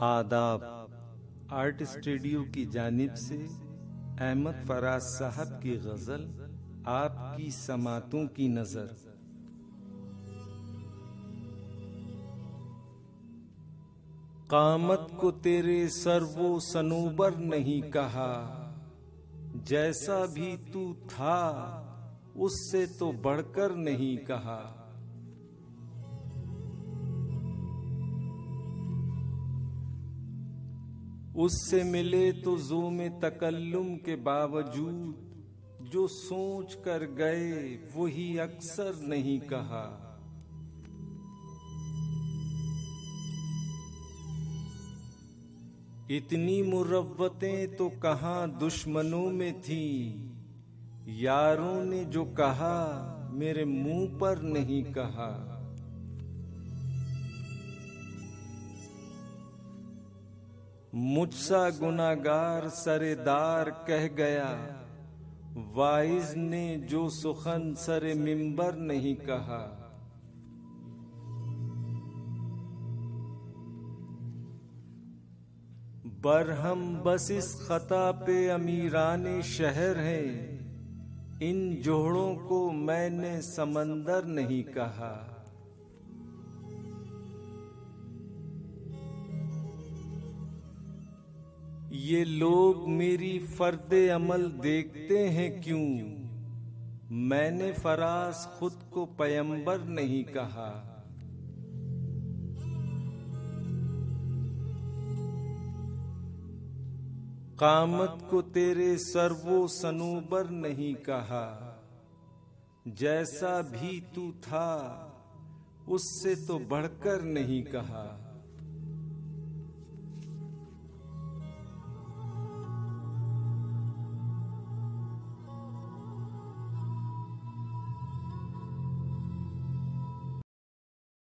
आदाब। Art studio की जानिब से अहमद फराज साहब की गजल आपकी समातों की नजर। कामत को तेरे सर्वो सनूबर नहीं कहा, जैसा भी तू था उससे तो बढ़कर नहीं कहा। उससे मिले तो ज़ूम तकल्लुम के बावजूद जो सोच कर गए वही अक्सर नहीं कहा। इतनी मुरव्वतें तो कहाँ दुश्मनों में थी, यारों ने जो कहा मेरे मुंह पर नहीं कहा। मुझसा गुनाहगार सरेदार कह गया, वाइज ने जो सुखन सरे मिंबर नहीं कहा। बरहम बस इस खता पे अमीराने शहर हैं, इन जोड़ों को मैंने समंदर नहीं कहा। ये लोग मेरी फर्दे अमल देखते हैं क्यों, मैंने फराज खुद को पैगंबर नहीं कहा। कामत को तेरे सर्वो सनूबर नहीं कहा, जैसा भी तू था उससे तो बढ़कर नहीं कहा।